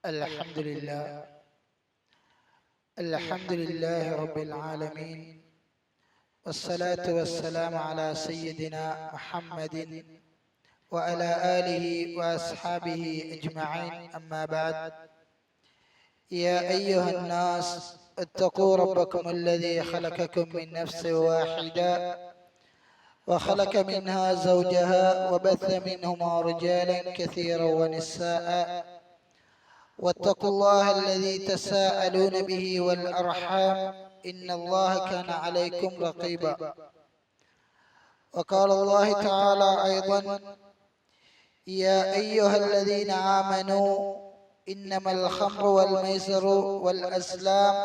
الحمد لله رب العالمين، والصلاة والسلام على سيدنا محمد وعلى آله وأصحابه أجمعين. أما بعد، يا أيها الناس اتقوا ربكم الذي خلقكم من نفس واحدة وخلق منها زوجها وبث منهما رجالا كثيرا ونساء، واتقوا الله الذي تساءلون به والأرحام إن الله كان عليكم رقيبا. وقال الله تعالى أيضا: يا أيها الذين آمنوا إنما الخمر والميسر والأزلام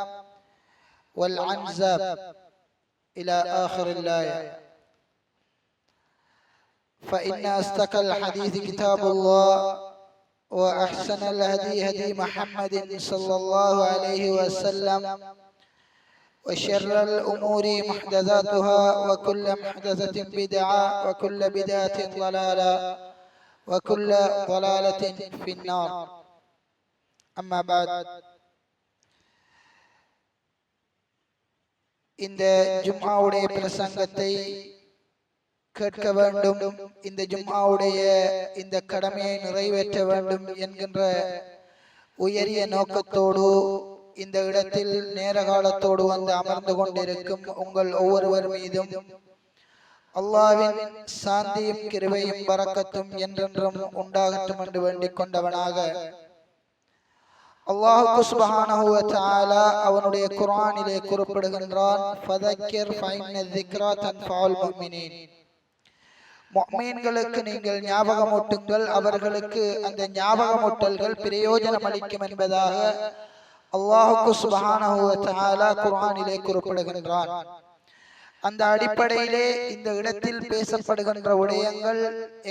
والعنزاب إلى آخر الآية. فإن أصدق الحديث كتاب الله، وأحسن الهدي هدي محمد صلى الله عليه وسلم، وشر الأمور محدثاتها، وكل محدثة بدعة، وكل بدعة ضلالة، وكل ضلالة في النار. أما بعد، இந்த ஜும்ஆவுடைய பிரசங்கத்தை கேட்க வேண்டும், இந்த ஜும்ஆவுடைய இந்த கடமையை நிறைவேற்ற வேண்டும் என்கின்ற உயரிய நோக்கத்தோடு இந்த இடத்தில் நேர காலத்தோடு வந்து அமர்ந்து கொண்டிருக்கும் உங்கள் ஒவ்வொருவர் மீதும் அல்லாஹ்வின் சாந்தியும் கிருபையும் பரக்கத்தும் என்றென்றும் உண்டாகட்டும் என்று வேண்டிக் கொண்டவனாக, அல்லாஹ் சுப்ஹானஹு வ தஆலா அவனுடைய குர்ஆனிலே குறிப்பிடுகின்றான்: ஃபதக்கிர் ஃபஇன்ன ذிக்ரா தன்ஃபஉல் முஃமினீன். முஃமின்களுக்கு நீங்கள் ஞாபகமூட்டுங்கள், அவர்களுக்கு அந்த ஞாபகமூட்டல்கள் பிரயோஜனம் அளிக்கும் என்பதாக அல்லாஹ் சுப்ஹானஹு வ தஆலா குர்ஆனிலே குறிப்பிடுகின்றான். அந்த அடிப்படையிலே இந்த இடத்தில் பேசப்படுகின்ற விடயங்கள்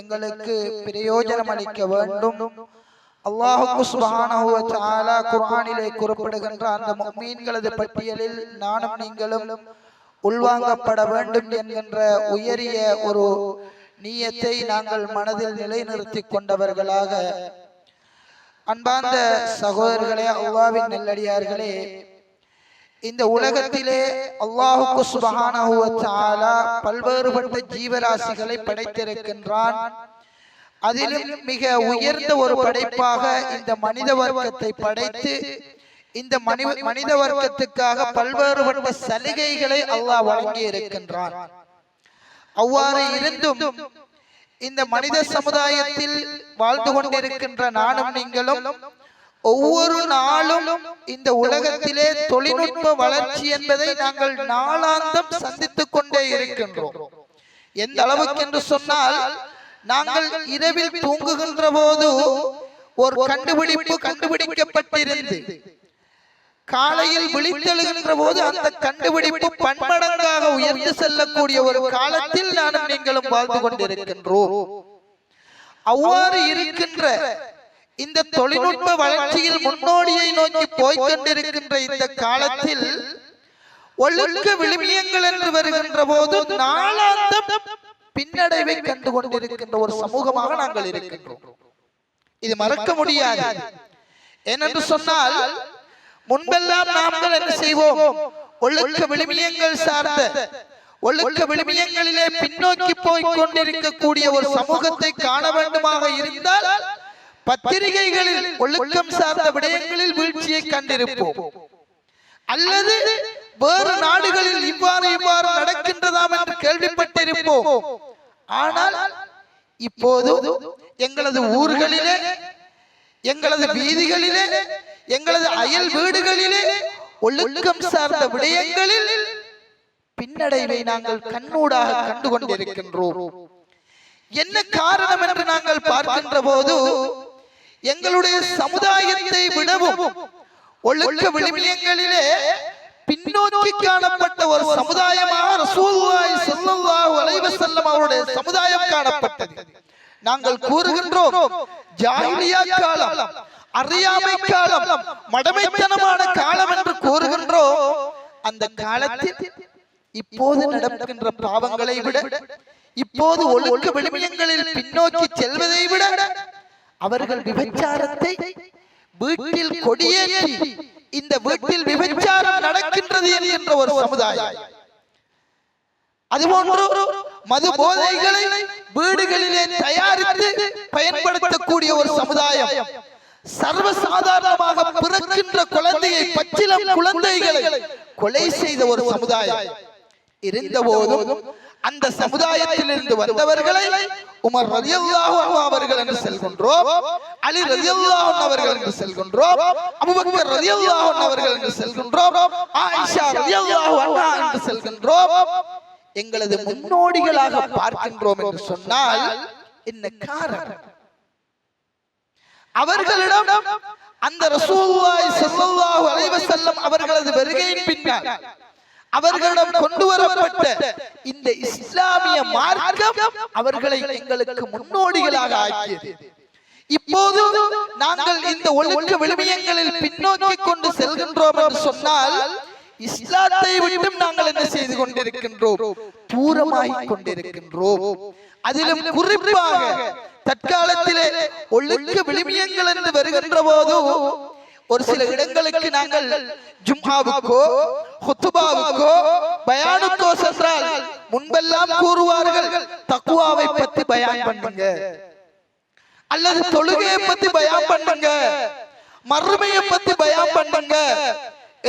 எங்களுக்கு பிரயோஜனம் அளிக்க வேண்டும். அல்லாஹ் சுப்ஹானஹு வ தஆலா குர்ஆனிலே குறிப்பிடுகின்ற அந்த முஃமின்களது பட்டியலில் நானும் நீங்களும் உள்வாங்கப்பட வேண்டும் என்கின்ற உயரிய ஒரு நியத்தை நாங்கள் மனதில் நிலைநிறுத்திக் கொண்டவர்களாக, அன்பார்ந்த சகோதரர்களே, அல்லாஹ்வின் நல்லடியார்களே, இந்த உலகத்திலே அல்லாஹ் சுப்ஹானஹு வ தஆலா பல்வேறுபட்ட ஜீவராசிகளை படைத்திருக்கின்றான். அதிலும் மிக உயர்ந்த ஒரு படைப்பாக இந்த மனித வர்க்கத்தை படைத்து இந்த மனித வர்க்கத்துக்காக பல்வேறுபட்ட சலுகைகளை அல்லாஹ் வழங்கி இருக்கின்றான். அவ்வாறு இருந்தும் இந்த மனித சமுதாயத்தில் வாழ்ந்து கொண்டிருக்கின்ற நானும் நீங்களும் ஒவ்வொரு நாளும் இந்த உலகத்திலே தொழில்நுட்ப வளர்ச்சி என்பதை நாங்கள் நாளாந்தம் சந்தித்துக் கொண்டே இருக்கின்றோம். எந்த அளவுக்கு என்று சொன்னால், நாங்கள் இரவில் தூங்குகின்ற போது ஒரு கண்டுபிடிப்பு கண்டுபிடிக்கப்பட்டிருந்து காலையில் விழித்தெழுகின்ற போது அந்த கண்டுபிடிப்பு பன்மடங்காக உயர்ந்து செல்லக்கூடிய ஒரு காலத்தில் நானும் நீங்களும் வாழ்ந்து கொண்டிருக்கின்றோம். அவ்வாறு இருக்கின்ற இந்த தொழில்நுட்ப வளர்ச்சியில் முன்னோடியை நோக்கி போய்கொண்டிருக்கின்ற இந்த காலத்தில் ஒழுக்க விழுமியங்கள் என்று வருகின்ற போது நாளாந்தம் பின்னடைவை கண்டு கொண்டிருக்கின்ற ஒரு சமூகமாக நாங்கள் இருக்கின்றோம். இது மறக்க முடியாது. ஏனென்று சொன்னால், முன்பெல்லாம் நாங்கள் என்ன செய்வோம்? ஒழுக்க விழுமியங்கள் சார்ந்த ஒழுக்க விழுமியங்களிலே பின்னோக்கி போய் கொண்டிருக்கக்கூடிய ஒரு சமூகத்தை காண வேண்டுமாக இருந்தால் பத்திரிகைகளில் ஒழுக்கம் சார்ந்த விடயங்களில் வீழ்ச்சியை கண்டிருப்போம், அல்லது வேறு நாடுகளில் இவ்வாறு நடக்கின்றதாம் என்று கேள்விப்பட்டிருப்போம். ஆனால் இப்போது எங்களது ஊர்களிலே, எங்களது வீதிகளிலே, எங்களது அயல் வீடுகளிலே ஒழுக்கம் சார்ந்த விடயங்களில் பின்னடைவை நாங்கள் கண்ணூடாக கண்டு கொண்டிருக்கின்றோம். என்ன காரணம் என்று நாங்கள் பார்க்கின்ற போது, எங்களுடைய சமுதாயத்தை விடவும் ஒழுக்க விழுமியங்களிலே பின்னோக்கி காணப்பட்ட ஒரு சமுதாயமாக ரசூலுல்லாஹி ஸல்லல்லாஹு அலைஹி வஸல்லம் அவருடைய சமுதாயம் காணப்பட்டது. நாங்கள் கூறுகின்றோம், ஜாஹிலியா காலம், அறியாமை காலம், மடமைத்தனமான காலம் என்று கூறுகின்றோம். அந்த காலத்தில் இப்போது நடக்கின்ற பாவங்களை விட, இப்போது ஒழுக்க விழுமியங்களில் பின்னோக்கி செல்வதை விட அவர்கள் விபச்சாரத்தை வீட்டில் கொடியேற்றி இந்த வீட்டில் விபச்சாரம் நடக்கின்றது என்கின்ற ஒரு சமுதாயம். அதுபோன்று மது போதைகளை வீடுகளிலே தயாரித்து பயன்படுத்தக்கூடிய ஒரு சமுதாயம். சர்வசாதாரணமாக பிறக்கின்ற குழந்தையை, பச்சிளம் குழந்தைகளை கொலை செய்த ஒரு சமுதாயம் இருந்த போதும் அந்த சமுதாயத்திலிருந்து வந்தவர்களை உமர் ரலியல்லாஹு அன்ஹு அவர்கள் என்று சொல்கின்றோம், அலி ரலியல்லாஹு அன்ஹு அவர்கள் என்று சொல்கின்றோம், அபூபக்கர் ரலியல்லாஹு அன்ஹு அவர்கள் என்று சொல்கின்றோம், ஆயிஷா ரலியல்லாஹு அன்ஹா என்று சொல்கின்றோம். எங்களது முன்னோடிகளாக பார்க்கின்றோம் என்று சொன்னால் என்ன காரணம்? அவர்களிடம் அந்த ரசூலுல்லாஹி ஸல்லல்லாஹு அலைஹி வஸல்லம் அவர்களது வருகையின் பின்னால் அவர்களிடம் கொண்டு வரப்பட்ட இந்த இஸ்லாமிய மார்க்கம் அவர்களை எங்களுக்கு முன்னோடிகளாக ஆக்கியது. இப்போது நாங்கள் இந்த ஒழுக்க விழுமியங்களில் பின்னோக்கி கொண்டு செல்கின்றோம் என்று சொன்னால் இஸ்லாத்தை விட்டும் நாங்கள் என்ன செய்து கொண்டிருக்கின்றோம்? தூரமாகிக் கொண்டிருக்கின்றோம். அதிலும் குறிப்பாக தற்காலத்திலே ஒழுக்க விழுமியங்கள் என்று வருகின்ற போது ஒரு சில இடங்களுக்கு நாங்கள் ஜும்ஆவுக்கோ ஹுத்பாவுக்கோ பயானுக்கோ சென்றால் முன்பெல்லாம் கூறுவார்கள், தக்வாவை பத்தி பயான் பண்ணுங்க, அல்லது தொழுகையை பத்தி பயான் பண்ணுங்க, மறுமையை பத்தி பயான் பண்ணுங்க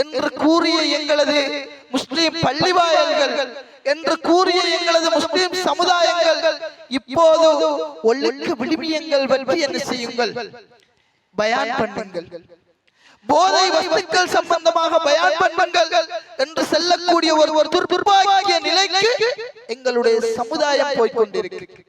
என்று கூறிய எங்களது முஸ்லிம் பள்ளிவாயல்கள், என்று கூறிய எங்களது முஸ்லிம் சமுதாயங்கள் இப்போது ஒழுக்க விழுமியங்கள் பற்றி என்ன செய்யுங்கள்? பயான் பண்ணுங்கள், போதை வஸ்துக்கள் சம்பந்தமாக பயான் பண்ணுங்கள் என்று செல்லக்கூடிய ஒரு துர்பாக்கிய நிலைக்கு எங்களுடைய சமுதாயம் போய்கொண்டிருக்கிறது.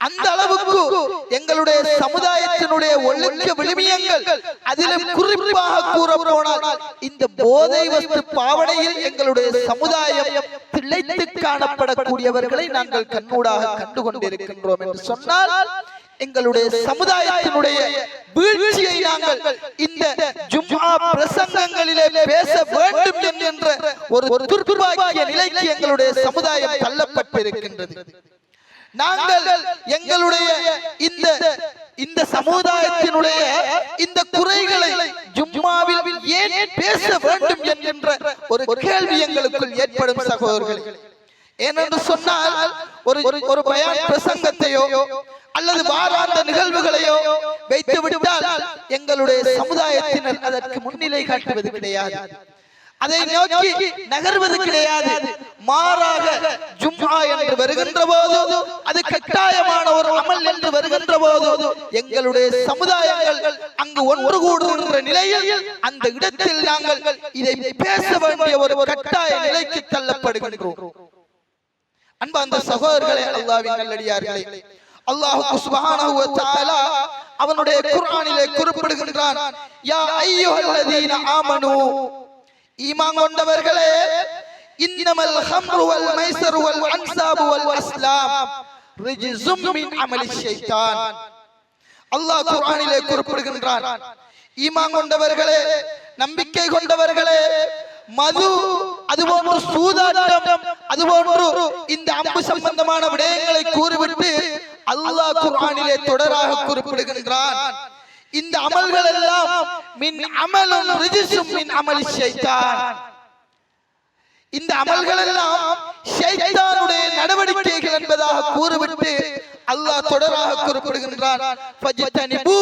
அந்த அளவுக்கு எங்களுடைய சமுதாயத்தினுடைய ஒழுக்க விழுமியங்கள், அதிலும் குறிப்பாக கூற போனால் இந்த போதை வஸ்து பாவனையில் எங்களுடைய சமுதாயம் திளைத்து காணப்படக்கூடியவர்களை நாங்கள் கண்ணூடாக கண்டு கொண்டிருக்கின்றோம் என்று சொன்னால் எங்களுடைய சமுதாயத்தினுடைய வீழ்ச்சியை நாங்கள் இந்த ஜும்ஆ பிரசங்கங்களிலே பேச வேண்டும் என்கின்ற ஒரு துர்பாக்கிய நிலைக்கு எங்களுடைய சமுதாயம் தள்ளப்பட்டிருக்கின்றது. நாங்கள் எங்களுடைய இந்த சமுதாயத்தினுடைய இந்த குறைகளை ஜும்ஆவில் ஏன் பேச வேண்டும் என்கின்ற ஒரு கேள்வி எங்களுக்குள் ஏற்படும் சகோதரர்களே. ஏனென்று சொன்னால் ஒரு பயான் பிரசங்கத்தையோ அல்லது வாராந்த நிகழ்வுகளையோ வைத்து விட்டால் எங்களுடைய சமுதாயத்தினர் அதற்கு முன்னிலை காட்டுவது கிடையாது, அதை நோக்கி நகர்வது கிடையாது. மாறாக ஜும்ஆ என்று வருகின்ற போது, அது கட்டாயமான ஒரு அமல் என்று வருகின்ற போது எங்களுடைய சமுதாயங்கள் அங்கு ஒன்று கூடுகின்ற நிலையில் அந்த இடத்தில் நாங்கள் இதை பேச வேண்டிய ஒரு கட்டாய நிலைக்கு தள்ளப்படுகின்றோம். அன்பார்ந்த சகோதரர்களே, அல்லாஹ்வின் நல்லடியார்களே, அல்லாஹ் சுப்ஹானஹு வ தஆலா அவனுடைய குர்ஆனிலே குறிப்பிடுகின்றான், யா அய்யுஹல்லதீன ஆமனூ, ஈமான் கொண்டவர்களே, இன்னமல் ஹம்ரு வல் மைஸரு வல் அன்சாபு வல் அஸ்லாம் ரிஜ்ஸும் மின் அமலி ஷைத்தான். அல்லாஹ் குர்ஆனிலே குறிப்பிடுகின்றான், ஈமான் கொண்டவர்களே, நம்பிக்கை கொண்டவர்களே, மது, அதுபோன்று சூதாட்டம், அதுபோன்று இந்த அம்பு சம்பந்தமான விடயங்களை கூறிவிட்டு அல்லாஹ் குர்ஆனிலே தொடராக குறிப்பிடுகின்றான், இந்த அமல்கள் எல்லாம் மின் அமலுன் ரிஜ்ஸும் மின் அமலி ஷைத்தான், இந்த அமல்கள் எல்லாம் ஷைத்தானுடைய நடவடிக்கைகள் என்பதாக கூறிவிட்டு அல்லாஹ் தொடராக குறிப்பிடுகின்றான், ஃபஜ்தனிபூ,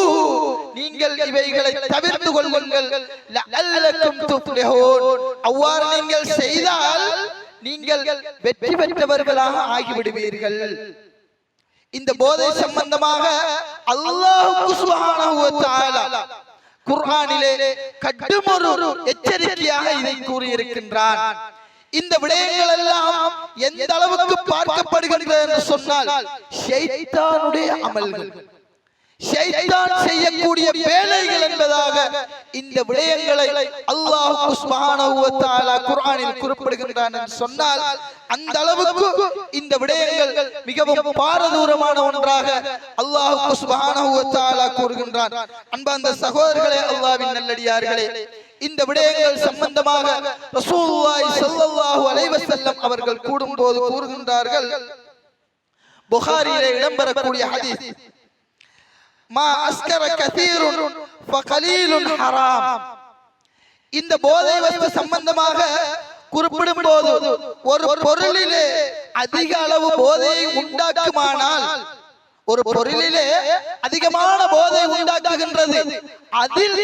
நீங்கள் இவைகளை தவிர்த்து கொள்ளுங்கள், லஅல்லக்கும் துஃப்லிஹூன், அவ்வாறு நீங்கள் செய்தால் நீங்கள் வெற்றி பெற்றவர்களாக ஆகிவிடுவீர்கள். இந்த போதை சம்பந்தமாக அல்லாஹ் சுப்ஹானஹு வ தஆலா குர்ஆனிலே கடுமொரு எச்சரிக்கையாக இதை கூறியிருக்கின்றான். இந்த விடயங்கள் எல்லாம் எந்த அளவுக்கு பார்க்கப்படுகிறது என்று சொன்னால் ஷைத்தானுடைய அமல்கள், ஷைத்தான் செய்யக்கூடிய வேலைகள் என்பதாக இந்த விடயங்களை அல்லாஹ் சுப்ஹானஹு வ தஆலா குர்ஆனில் குறிப்பிடுகின்றான் என்று சொன்னால் அந்த அளவுக்கு இந்த விடயங்கள் மிகவும் பாரதூரமான ஒன்றாக அல்லாஹ் சுப்ஹானஹு வ தஆலா கூறுகின்றான். அன்பார்ந்த சகோதரர்களே, அல்லாஹ்வின் நல்லடியார்களே, இந்த விடயங்கள் சம்பந்தமாக ரசூலுல்லாஹி ஸல்லல்லாஹு அலைஹி வஸல்லம் அவர்கள் கூடும்போது கூறுகின்றார்கள், புகாரியிலே இடம்பெறக்கூடிய ஹதீஸ், மா அஸ்கர கதீருன் ஃபகலீலுன் ஹராம். இந்த போதை வஸ்து சம்பந்தமாக குறிப்பிடும் போது ஒரு பொருளிலே அதிக அளவு போதையை உண்டாக்குமானால், ஒரு பொருளிலே அதிகமான போதை உண்டாக்குகின்றது, அதில்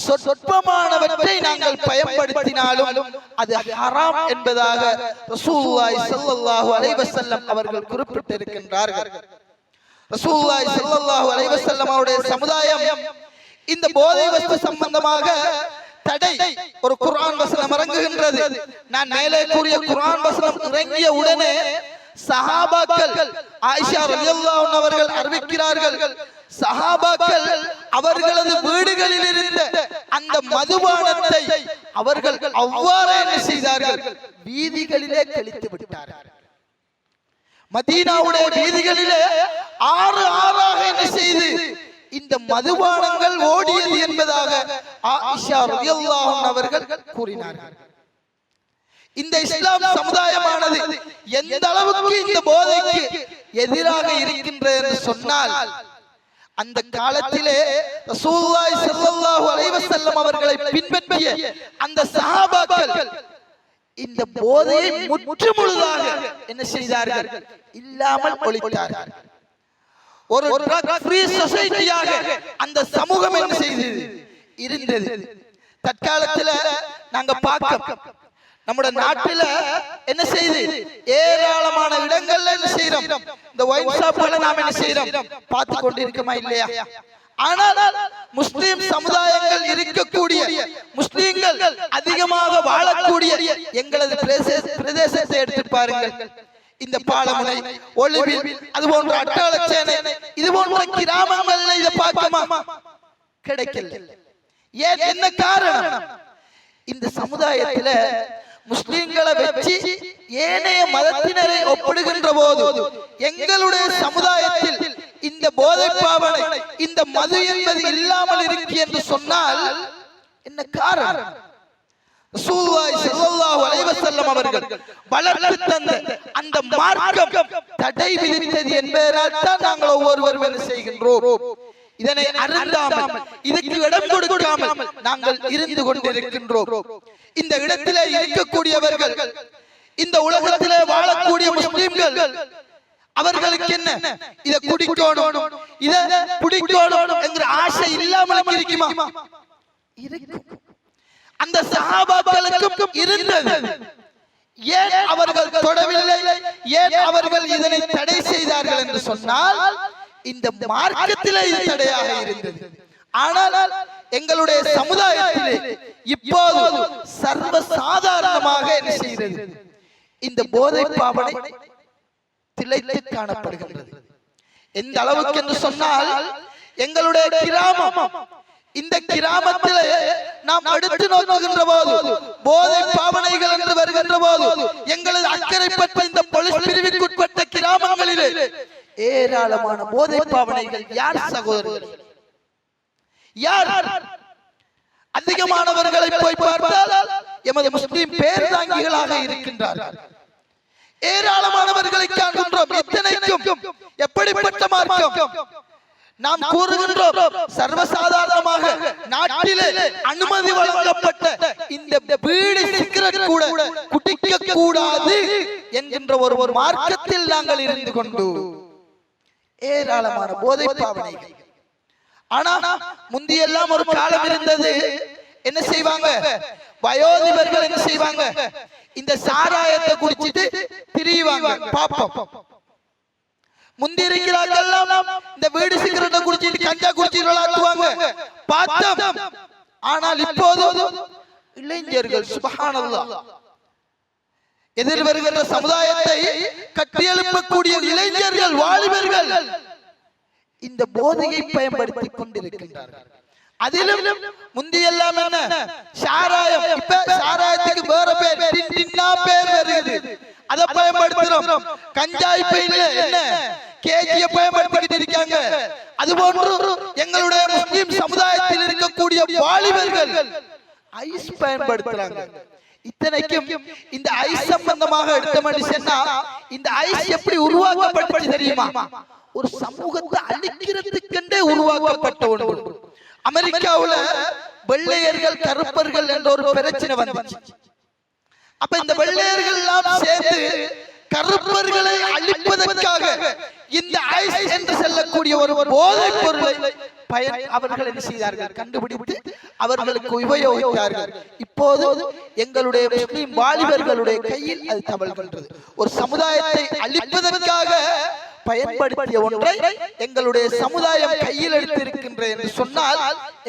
சொற்பமானவற்றை நாங்கள் பயன்படுத்தினாலும் அது ஹராம் என்பதாக ரசூலுல்லாஹி ஸல்லல்லாஹு அலைஹி வஸல்லம் அவர்கள் குறிப்பிட்டிருக்கின்றார்கள். ரசூலுல்லாஹி ஸல்லல்லாஹு அலைஹி வஸல்லம் அவருடைய சமுதாயம் இந்த போதை வஸ்து சம்பந்தமாக தடை ஒரு குர்ஆன் வசனம் இறங்குகின்றது. நான் மேலே கூறிய குர்ஆன் வசனம் இறங்கிய உடனே சஹாபாக்கள், ஆயிஷா ரலியல்லாஹு அன்ஹா அவர்கள் அறிவிக்கிறார்கள், சஹாபாக்கள் அவர்களது வீடுகளில் இருந்த அந்த மதுபானத்தை அவர்கள் அவ்வாறே என்ன செய்தார்கள், வீதிகளிலே தெளித்து விட்டார்கள். மதீனாவுடைய வீதிகளிலே ஆறு ஆறாக என்ன செய்து இந்த மதுபானங்கள் ஓடியது என்பதாக ஆயிஷா ரலியல்லாஹு அன்ஹா அவர்கள் கூறினார்கள். இந்த இஸ்லாம் சமுதாயமானது எந்த அளவுக்கு இந்த போதைக்கு எதிராக இருக்கின்றது என்று சொன்னால், அந்த காலத்திலே ரசூலுல்லாஹி ஸல்லல்லாஹு அலைஹி வஸல்லம் அவர்களை பின்பற்றிய அந்த சஹாபாக்கள் இந்த போதையை முற்றுமுழுதாக என்ன செய்தார்கள், இல்லாமல் ஒழித்தார்கள். ஒரு ட்ரக் ஃப்ரீ சொசைட்டியாக அந்த சமூகம் என்ன செய்தது, இருந்தது. தற்காலத்தில் நாங்க பார்க்க நம்முடைய நாட்டில என்ன செய்து ஏராளமான இடங்கள்ல என்ன செய்யறோம், இந்த ஒயின் ஷாப்களை நாம் என்ன செய்யறோம், பார்த்து கொண்டிருக்கோமா இல்லையா? ஆனால் முஸ்லிம் சமுதாயங்கள் இருக்கக்கூடிய, முஸ்லிம்கள் அதிகமாக வாழக்கூடிய எங்களது பிரதேசத்தை எடுத்து பாருங்கள். இந்த பாலமுனை, ஒளிவில், அது போன்ற அட்டாளச்சேனை, இது போன்ற கிராமங்கள்ல இதை பார்க்கமா கிடைக்கல. ஏன், என்ன காரணம்? இந்த சமுதாயத்துல முஸ்லிம்களை வச்சு ஏனைய மதத்தினரை ஒப்பிடுகின்ற போது எங்களுடைய சமுதாயத்தில் இந்த போதை பாவனை, இந்த மது என்பது இல்லாமல் இருக்கு என்று சொன்னால் என்ன காரணம்? ரசூலுல்லாஹி ஸல்லல்லாஹு அலைஹி வஸல்லம் அவர்கள் வளர்த்து தந்த அந்த மார்க்கம் தடை விதித்தது என்பதால் தான் நாங்கள் ஒவ்வொருவரும் என்ன செய்கின்றோம், இதனை அருந்தாமல், இதுக்கு இடம் கொடுக்காமல் நாங்கள் இருந்து கொண்டிருக்கின்றோம். இந்த இடத்திலே இருக்கக்கூடியவர்கள், இந்த உலகத்திலே வாழக்கூடிய முஸ்லிம்கள், அவர்களுக்கு என்ன, இதை குடிக்கணும், இதை பிடிக்கணும் என்கிற ஆசை இல்லாமல் இருக்குமா? இருக்கும். அந்த சஹாபாக்களுக்கும் இருந்தது. ஏன் அவர்கள் தொடவில்லை, ஏன் அவர்கள் இதனை தடை செய்தார்கள் என்று சொன்னால், இந்த மார்க்கத்திலே இது தடையாக இருந்தது. ஆனால் எங்களுடைய சமுதாயத்திலே இப்போது சர்வ சாதாரணமாக என்ன செய்கிறது, இந்த போதை பாவனை திளைத்து காணப்படுகின்றது. எந்த அளவுக்கு என்று சொன்னால், எங்களுடைய கிராமம், இந்த கிராமத்திலே நாம் அடுத்து நோக்குகின்ற போது, போதை பாவனைகள் என்று வருகின்ற போது, எங்களது அக்கறைப்பட்ட இந்த போலீஸ் பிரிவிற்குட்பட்ட கிராமங்களிலே ஏராளமான போதை பாவனைகள். யார் சகோதரர்கள், யார் அதிகமானவர்களை போய் பார்த்தால் எமது முஸ்லிம் பேர்தாங்கிகளாக இருக்கின்றார்கள். ஏராளமானவர்களை காண்கின்றோம். இத்தனைக்கும் எப்படிப்பட்ட மார்க்கம்? நாம் கூறுகின்றோம், சர்வசாதாரணமாக நாட்டிலே அனுமதி வழங்கப்பட்ட இந்த பீடி சிகரெட் கூட குடிக்க கூடாது என்கின்ற ஒரு மார்க்கத்தில் நாங்கள் இருந்து கொண்டு ஏராளமான போதை பாவனைகள். ஆனா முந்தியெல்லாம் ஒரு காலம் இருந்தது, என்ன செய்வாங்க, வயோதிபர்கள் என்ன செய்வாங்க, இந்த சாராயத்தை குடிச்சிட்டு திரிவாங்க. பாப்போம், முந்தி இருக்கிறார்கள் இந்த வீடு சிகரெட்டை குடிச்சிட்டு கஞ்சா குடிச்சிட்டு விளையாடுவாங்க, பார்த்தோம். ஆனால் இப்போது இளைஞர்கள், சுப்ஹானல்லாஹ், எதிர் வருகின்ற சமுதாயத்தை கட்டியெழுப்பக்கூடிய இளைஞர்கள், வாலிபர்கள் இந்த போதையை பயன்படுத்திக் கொண்டிருக்கின்றார்கள். அதிலும் முந்தியெல்லாம் என்ன, சாராயம். இப்ப சாராயத்துக்கு வேற பேர், டின்னா பேர் வருது, அதை பயன்படுத்துறோம். கஞ்சா இப்ப இல்ல, என்ன கேஜியை பயன்படுத்திக்கிட்டு இருக்காங்க. அதுபோன்று எங்களுடைய முஸ்லிம் சமுதாயத்தில் இருக்கக்கூடிய வாலிபர்கள் ஐஸ் பயன்படுத்துறாங்க. இத்தனைக்கும் இந்த ஐஸ் சம்பந்தமாக எடுத்த சொன்னா, இந்த ஐஸ் எப்படி உருவாக்கப்பட்டது தெரியுமா? ஒரு சமூகத்தை அழிக்கிறதுக்கென்றே உருவாக்கப்பட்ட ஒன்று. அமெரிக்காவுல வெள்ளையர்கள் கருப்பர்கள் என்ற ஒரு பிரச்சனை வந்துச்சு. அப்ப இந்த வெள்ளையர்கள் எல்லாம் சேர்ந்து கருப்பர்களை அழிப்பதற்காக இந்த ஐஸ் என்று சொல்லக்கூடிய ஒரு போதைப் பொருளை அவர்கள் என்ன செய்தார்கள், கண்டுபிடித்து அவர்களுக்கு உபயோகித்தார்கள். இப்போது எங்களுடைய முஸ்லிம் வாலிபர்களுடைய கையில் அது தவழ்கின்றது. ஒரு சமுதாயத்தை அழிப்பதற்காக பயன்படுத்திய ஒன்றை எங்களுடைய சமுதாயம் கையில் எடுத்திருக்கின்றது என்று சொன்னால்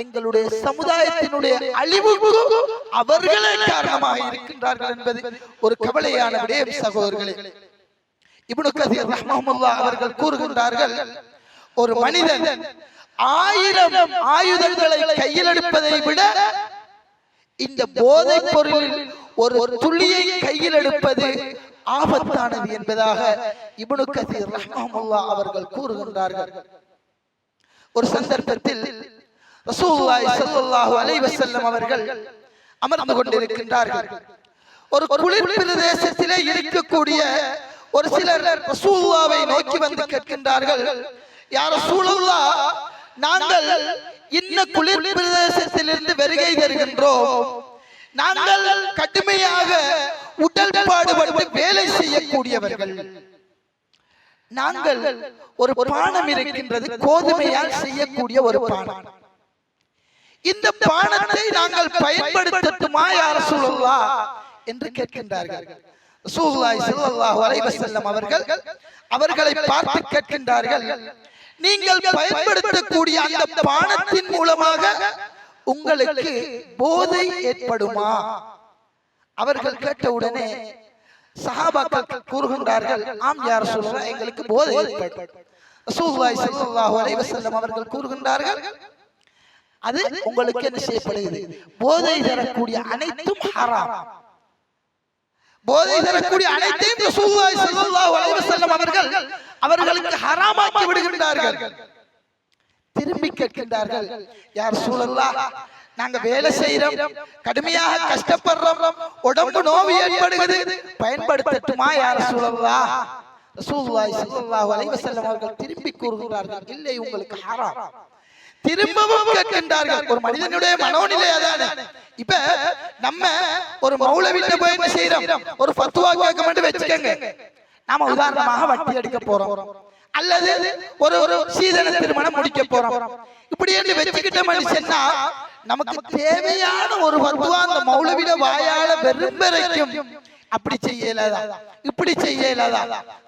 எங்களுடைய சமுதாயத்தினுடைய அழிவுக்கு அவர்களே காரணமாக இருக்கின்றார்கள் என்பது ஒரு கவலையான விடயம் சகோதரர்களே. இப்னு கதீர் ரஹ்மஹுல்லாஹ் அவர்கள் கூறுகின்றார்கள், ஒரு மனிதன் 1000 ஆயுதங்களை கையில் எடுப்பதை விட இந்த போதைப் பொருளில் ஒரு துளியை கையில் எடுப்பது ஆபத்தானது என்பதாக இப்னு கதீர் ரஹ்மஹுல்லாஹ் அவர்கள் கூறுகின்றார்கள். ஒரு சந்தர்ப்பத்தில் ரசூலுல்லாஹி ஸல்லல்லாஹு அலைஹி வஸல்லம் அவர்கள் அமர்ந்து கொண்டிருக்கின்றார்கள். ஒரு குளிர் பிரதேசத்திலே இருக்கக்கூடிய ஒரு சிலர் ரசூலுல்லாஹ்வை நோக்கி வந்து கேட்கின்றார்கள், யா ரசூலுல்லாஹ், நாங்கள் இன்ன குளிர் பிரதேசத்திலிருந்து வருகை தருகின்றோம். நாங்கள் கடுமையாக உடல் பாடுபட்டு வேலை செய்யக்கூடியவர்கள். நாங்கள் ஒரு பானம் இருக்கின்றது, கோதுமையால் செய்யக்கூடிய ஒரு பானம். இந்த பானத்தை நாங்கள் பயன்படுத்தட்டுமா யா ரசூலுல்லாஹ் என்று கேட்கின்றார்கள். ரசூலுல்லாஹி ஸல்லல்லாஹு அலைஹி வஸல்லம் அவர்கள் அவர்களை பார்த்து கேட்கின்றார்கள், நீங்கள் பயன்படுத்தக்கூடிய அந்த பானத்தின் மூலமாக உங்களுக்கு போதை ஏற்படுமா? அவர்கள் கேட்டவுடனே சஹாபாக்கள் கூறுகின்றார்கள், ஆம் யா ரசூலுல்லாஹ், எங்களுக்கு போதை ஏற்படும். ரசூலுல்லாஹி ஸல்லல்லாஹு அலைஹி வஸல்லம் அவர்கள் கூறுகின்றார்கள், அது உங்களுக்கு என்ன செய்யப்படுகிறது? போதை தரக்கூடிய அனைத்தும் ஹராம். போதை தரக்கூடிய அனைத்தையும் ரசூலுல்லாஹி ஸல்லல்லாஹு அலைஹி வஸல்லம் அவர்கள் அவர்களுக்கு ஹராமாக்கி விடுகின்றார்கள். திரும்பி கேட்கின்றார்கள், யா ரசூலல்லாஹ், நாங்க வேலை செய்யறோம், கடுமையாக கஷ்டப்படுறோம், உடம்பு நோவு ஏற்படுகிறது, பயன்படுத்தட்டுமா யா ரசூலல்லாஹ்? ரசூலுல்லாஹி ஸல்லல்லாஹு அலைஹி வஸல்லம் அவர்கள் திரும்பி கூறுகிறார்கள், இல்லை, உங்களுக்கு ஹராம். திரும்பவும் கேட்கின்றார்கள். ஒரு மனிதனுடைய மனோநிலை அதானே. இப்ப நம்ம ஒரு மௌலவிட்ட போய் என்ன செய்யறோம், ஒரு ஃபத்வா கேட்க மட்டும் வச்சுக்கங்க. நாம உதாரணமாக வட்டி எடுக்க போறோம், அல்லது ஒரு சீதன திருமணம் முடிக்க போறோம். இப்படி என்று வச்சுக்கிட்ட மனுஷன்னா நமக்கு தேவையான ஒரு ஃபத்வா அந்த மௌலவிட வாயால வெறும் வரைக்கும் அப்படி செய்யலாதா, இப்படி செய்யலாதா,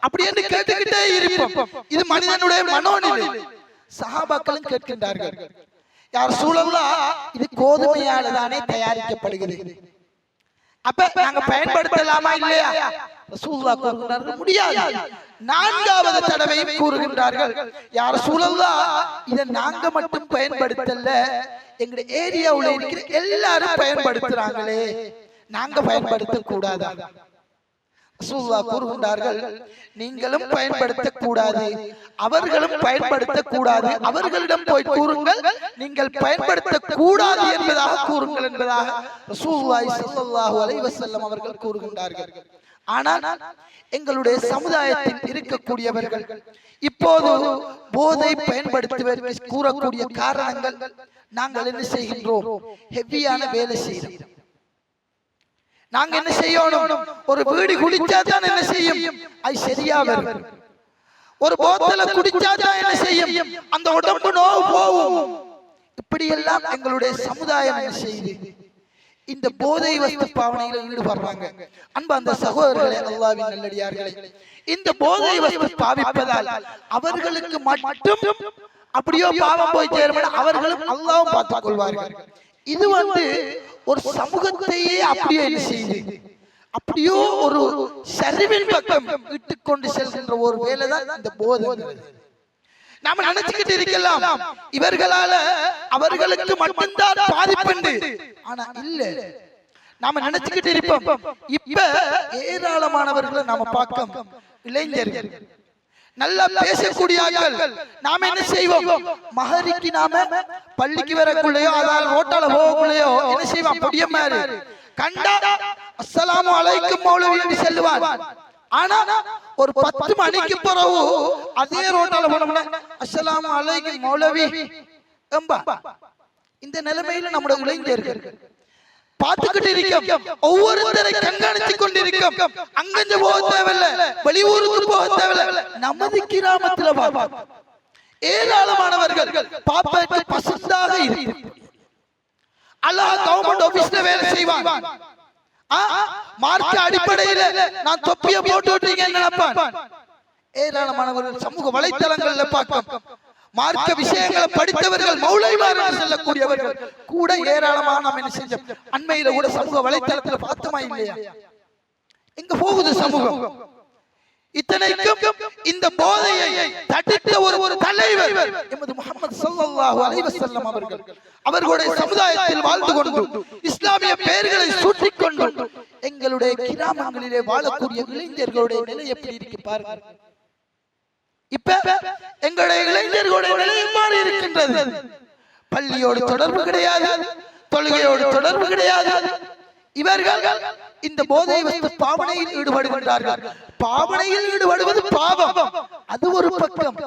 அப்படி என்று கேட்டுக்கிட்டே இருப்போம். இது மனிதனுடைய மனோநிலை. சஹாபாக்களும் கேட்கின்றார்கள், யா ரசூலல்லாஹ், இது கோதுமையால தானே தயாரிக்கப்படுகிறது, அப்ப நாங்க பயன்படுத்தலாமா இல்லையா? ரசூலுல்லாஹ் கூறுகிறார்கள், முடியாது. நான்காவது தடவை கூறுகின்றார்கள், யா ரசூலல்லாஹ், இதை நாங்க மட்டும் பயன்படுத்தல, எங்க ஏரியாவுல இருக்கிற எல்லாரும் பயன்படுத்துறாங்களே, நாங்க பயன்படுத்த கூடாதா? ரசூலுல்லாஹ் கூறுகின்றார்கள், நீங்களும் பயன்படுத்த கூடாது, அவர்களும் பயன்படுத்த கூடாது, அவர்களிடம் போய் கூறுங்கள், நீங்கள் பயன்படுத்த கூடாது என்பதாக கூறுங்கள் என்பதாக ரசூலுல்லாஹி ஸல்லல்லாஹு அலைஹி வஸல்லம் அவர்கள் கூறுகின்றார்கள். ஆனால் எங்களுடைய சமுதாயத்தில் இருக்கக்கூடியவர்கள் இப்போது போதை பயன்படுத்துவதற்கு கூறக்கூடிய காரணங்கள், நாங்கள் என்ன செய்கின்றோம், ஹெவியான வேலை செய்கிறோம். நாங்க என்ன செய்யணும், ஒரு வீடு குடிச்சாதான் என்ன செய்யும், அது சரியா வரும். ஒரு போத்தல குடிச்சாதான் என்ன செய்யும், அந்த உடம்பு நோவு போகும். இப்படி எல்லாம் எங்களுடைய சமுதாயம் என்ன செய்யுது, இந்த போதை வஸ்து பாவனையில ஈடுபடுறாங்க. அன்பு அந்த சகோதரர்களே, அல்லாஹ்வின் நல்லடியார்களே, இந்த போதை வஸ்து பாவிப்பதால் அவர்களுக்கு மட்டும் அப்படியோ பாவம் போய் சேரும், அவர்களும் அல்லாஹ்வும் பார்த்துக் கொள்வார்கள். இது ஒரு சமூகத்தையே அப்படியே என்ன செய்யுது, அப்படியோ ஒரு சரிவின் பக்கம் இட்டுக்கொண்டு செல்கின்ற ஒரு வேலைதான் இந்த போதை. நாம நினைச்சுக்கிட்டு இருக்கலாம், இவர்களால அவர்களுக்கு மட்டும்தான் பாதிப்பு, ஆனா இல்ல. நாம நினைச்சுக்கிட்டு இருப்போம். இப்ப ஏராளமானவர்களை நாம பார்க்க, இளைஞர்கள், நல்லா பேசக்கூடிய ஆட்கள், நாம என்ன செய்வோம், மஹரிக்கு நாம பள்ளிக்கு வரக்குள்ளேயோ அதாவது ரோட்டால போகக்குள்ளேயோ என்ன செய்வோம், பொடிய மாதிரி கண்டா அஸ்ஸலாமு அலைக்கும் மௌலவி என்று சொல்லுவார். ஆனா ஒரு 10 மணிக்கு பிறகு அதே ரோட்டால போனோம்னா அஸ்ஸலாமு அலைக்கும் மௌலவி எம்பா. இந்த நிலைமையில நம்முடைய இளைஞர்கள் பார்த்துக்கிட்டு இருக்கோம், ஒவ்வொருத்தரை கண்காணித்துக் கொண்டிருக்கோம். அங்கஞ்சு போக தேவையில்ல, வெளியூருக்கு போக தேவையில்ல, நமது கிராமத்துல பார்ப்போம். ஏராளமானவர்கள் பாப்பாக்கு பசுந்தாக இருக்கு. அல்லாஹ் கவர்மெண்ட் ஆபீஸ்ல வேலை செய்வான், மார்க்க அடிப்படையில் நான் தொப்பிய போட்டு விட்டீங்கன்னு நினைப்பான். ஏராளமானவர்கள் சமூக வலைத்தளங்கள்ல பார்க்க மார்க்க விஷயங்களை படித்தவர்கள் மௌலைமார் என்று சொல்லக்கூடியவர்கள் கூட ஏராளமான நாம் என்ன செஞ்சோம். அண்மையில கூட சமூக வலைத்தளத்துல பார்த்தோமா இல்லையா? எங்க போகுது சமூகம்? இத்தனைக்கும் இந்த போதையை தடுத்த ஒரு தலைவர் எமது முஹம்மது ஸல்லல்லாஹு அலைஹி வஸல்லம் அவர்களுடைய சமுதாயத்தில் வாழ்ந்து கொண்டு இஸ்லாமிய பெயர்களை சூட்டிக் கொண்டு எங்களுடைய கிராமங்களிலே வாழக்கூடிய இளைஞர்களுடைய நிலை எப்படி இருக்கு பாருங்க. இப்ப எங்களுடைய இளைஞர்களுடைய நிலை மாறி இருக்கின்றது. பள்ளியோடு தொடர்பு கிடையாது, தொழுகையோடு தொடர்பு கிடையாது. இவர்கள் இந்த போதை வஸ்து பாவனையில் ஈடுபடுகின்றார்கள். பாவனையில் ஈடுபடுவது பாவம், அது ஒரு பக்கம்.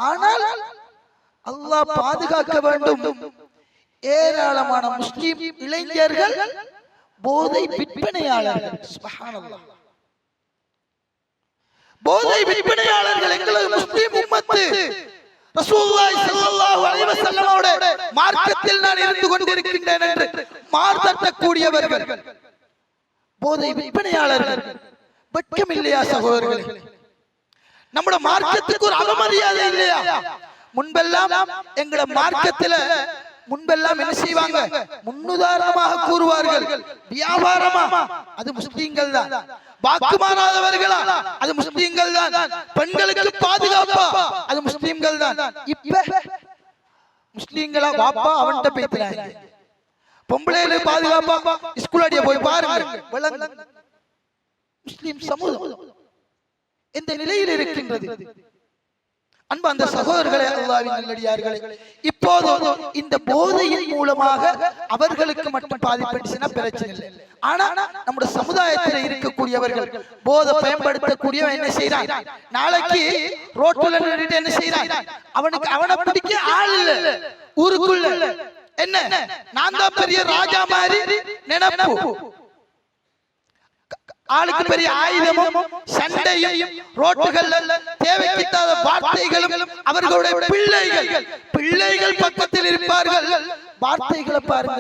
ஆனால் அல்லாஹ் பாதுகாக்க வேண்டும். ஏராளமான முஸ்லிம் இளைஞர்கள் போதை விற்பனையாளர்கள். சுப்ஹானல்லாஹ், போதை விற்பனையாளர்கள் எங்களது முஸ்லிம் உம்மத்து ரசூலுல்லாஹி ஸல்லல்லாஹு அலைஹி வஸல்லமோட மார்க்கத்தில் நான் இருந்து கொண்டிருக்கின்றேன் என்று மார்த்தக்கூடியவர்கள் போதை விற்பனையாளர்கள். வெட்கம் இல்லையா சகோதரர்களே? நம்முடைய மார்க்கத்துக்கு ஒரு அவமரியாதை இல்லையா? முன்பெல்லாம் எங்கள மார்க்கத்துல முன்பெல்லாம் என்ன செய்வாங்க? முன்னுதாரணமாக கூறுவார்கள், வியாபாரமா அது முஸ்லிம்கள் தான், வாக்கு மாறாதவர்களா அது முஸ்லிம்கள் தான், பெண்களுக்கு பாதுகாப்பா அது முஸ்லிம்கள் தான். இப்ப முஸ்லிம்களா வாப்பா அவன்கிட்ட பேசுறாங்க, பொம்பளையில பாதுகாப்பா ஸ்கூல் அடிய போய் பாருங்க. முஸ்லிம் சமூகம் இந்த நிலையில் இருக்கின்றது. அன்பு அந்த சகோதரர்களே, அல்லாஹ்வின் நல்லடியார்களே, இப்போது இந்த போதையின் மூலமாக அவர்களுக்கு மட்டும் பாதிப்புனா பிரச்சனை இல்லை. ஆனா நம்முடைய சமுதாயத்தில் இருக்கக்கூடியவர்கள் போதை பயன்படுத்தக்கூடியவன் என்ன செய்யறான்? நாளைக்கு ரோட்ல நின்னுட்டு என்ன செய்யறான்? அவனை பிடிக்க ஆள் இல்ல ஊருக்குள்ள. என்ன நான் தான் பெரிய ராஜா மாதிரி நினைப்பு. ஆளுக்கு பெரிய ஆயுதமும் சண்டையும் ரோட்டுகள் தேவைக்கிட்டாத வார்த்தைகளும் அவர்களுடைய பிள்ளைகள் பக்கத்தில் இருப்பார்கள். வார்த்தைகளை பாருங்க,